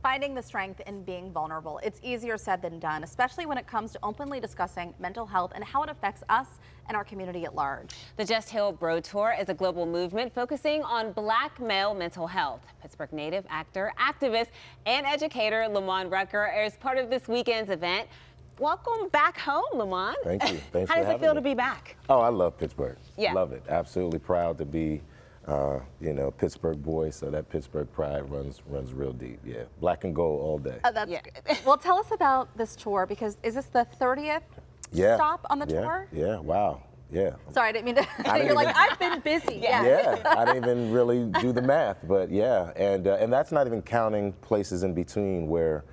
Finding the strength in being vulnerable. It's easier said than done, especially when it comes to openly discussing mental health and how it affects us and our community at large. The Just Heal Bro Tour is a global movement focusing on Black male mental health. Pittsburgh native actor, activist, and educator Lamman Rucker is part of this weekend's event. Welcome back home, Lamman. Thank you. Thanks How for does it feel to be back? Oh, I love Pittsburgh. Yeah. Love it. Absolutely proud to be, Pittsburgh boy. So that Pittsburgh pride runs real deep. Yeah. Black and gold all day. That's good. Well, tell us about this tour, because is this the 30th stop on the tour? Yeah. Wow. Yeah. Sorry, I didn't mean to. You're like, I've been busy. Yeah. I didn't even really do the math, but yeah. And that's not even counting places in between where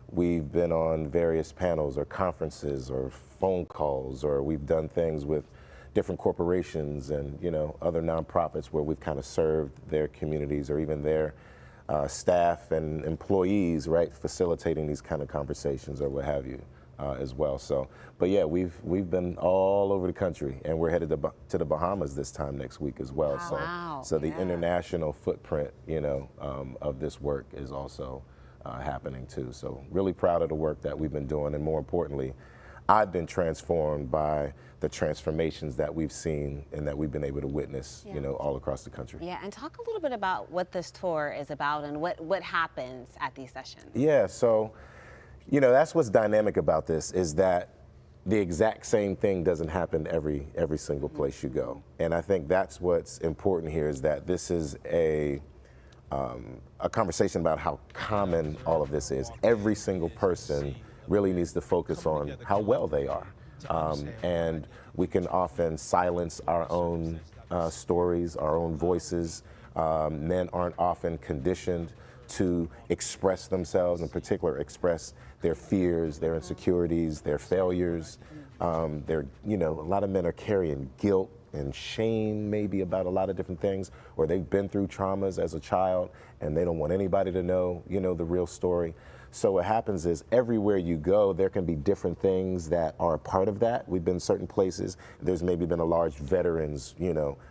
we've been on various panels or conferences or phone calls, or we've done things with different corporations and other nonprofits where we've kind of served their communities or even their staff and employees, right, facilitating these kind of conversations or what have you as well. So, but yeah, we've been all over the country, and we're headed to the Bahamas this time next week as well. Wow. So the international footprint, of this work is also happening too. So really proud of the work that we've been doing, and more importantly, I've been transformed by the transformations that we've seen and that we've been able to witness, all across the country. Yeah, and talk a little bit about what this tour is about and what happens at these sessions. Yeah, so, that's what's dynamic about this, is that the exact same thing doesn't happen every single place you go. And I think that's what's important here, is that this is a conversation about how common all of this is. Every single person really needs to focus on how well they are. And we can often silence our own stories, our own voices. Men aren't often conditioned to express themselves, in particular express their fears, their insecurities, their failures. A lot of men are carrying guilt and shame maybe about a lot of different things, or they've been through traumas as a child and they don't want anybody to know, the real story. So what happens is everywhere you go, there can be different things that are a part of that. We've been certain places, there's maybe been a large veterans,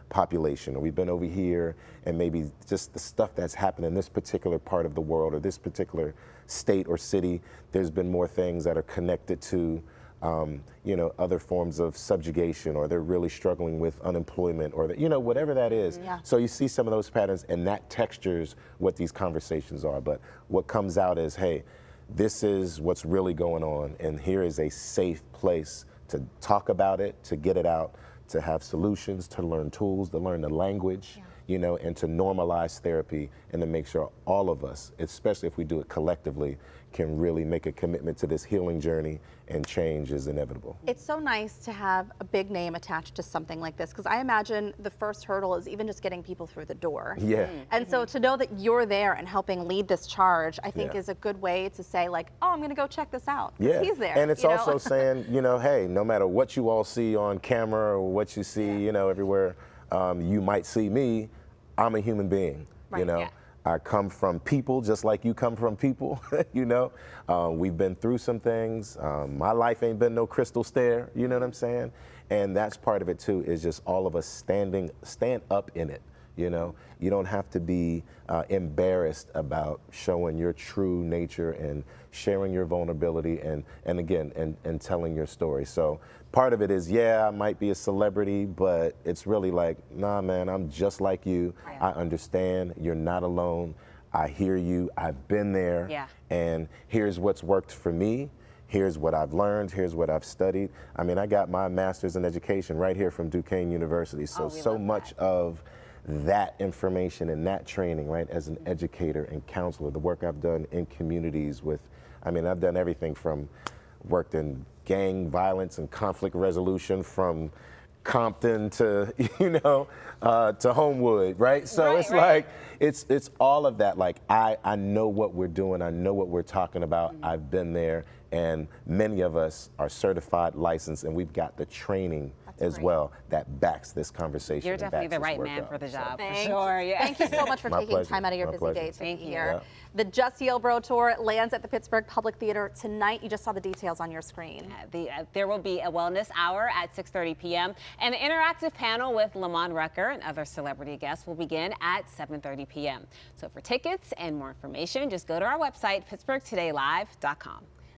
population, or we've been over here, and maybe just the stuff that's happened in this particular part of the world or this particular state or city, there's been more things that are connected to other forms of subjugation, or they're really struggling with unemployment, or whatever that is. Yeah. So you see some of those patterns, and that textures what these conversations are. But what comes out is, hey, this is what's really going on, and here is a safe place to talk about it, to get it out, to have solutions, to learn tools, to learn the language. And to normalize therapy, and to make sure all of us, especially if we do it collectively, can really make a commitment to this healing journey, and change is inevitable. It's so nice to have a big name attached to something like this, because I imagine the first hurdle is even just getting people through the door. Yeah. And so to know that you're there and helping lead this charge, I think is a good way to say, like, oh, I'm going to go check this out. Yeah. He's there. And it's also saying, hey, no matter what you all see on camera or what you see, everywhere you might see me, I'm a human being, I come from people just like you come from people, We've been through some things. My life ain't been no crystal stair, you know what I'm saying? And that's part of it too, is just all of us stand up in it, You don't have to be embarrassed about showing your true nature and sharing your vulnerability and telling your story. So part of it is, I might be a celebrity, but it's really like, nah, man, I'm just like you. I understand. You're not alone. I hear you. I've been there. Yeah. And here's what's worked for me. Here's what I've learned. Here's what I've studied. I mean, I got my master's in education right here from Duquesne University. So much of that information and that training, right, as an educator and counselor, the work I've done in communities with, I've done everything from worked in gang violence and conflict resolution from Compton to, to Homewood, right? So it's like, it's all of that. Like, I know what we're doing. I know what we're talking about. I've been there, and many of us are certified, licensed, and we've got the training as well that backs this conversation. You're and definitely backs the this right work man up. for the So, job, for Thank sure. you. Yeah. Thank you so much for My taking pleasure. time out of your My busy pleasure. day to Thank be you. here. Yeah. The Just Yale Tour lands at the Pittsburgh Public Theater tonight. You just saw the details on your screen. There will be a wellness hour at 6:30 p.m. and an interactive panel with Lamman Rucker and other celebrity guests will begin at 7:30 p.m. So for tickets and more information, just go to our website, pittsburghtodaylive.com.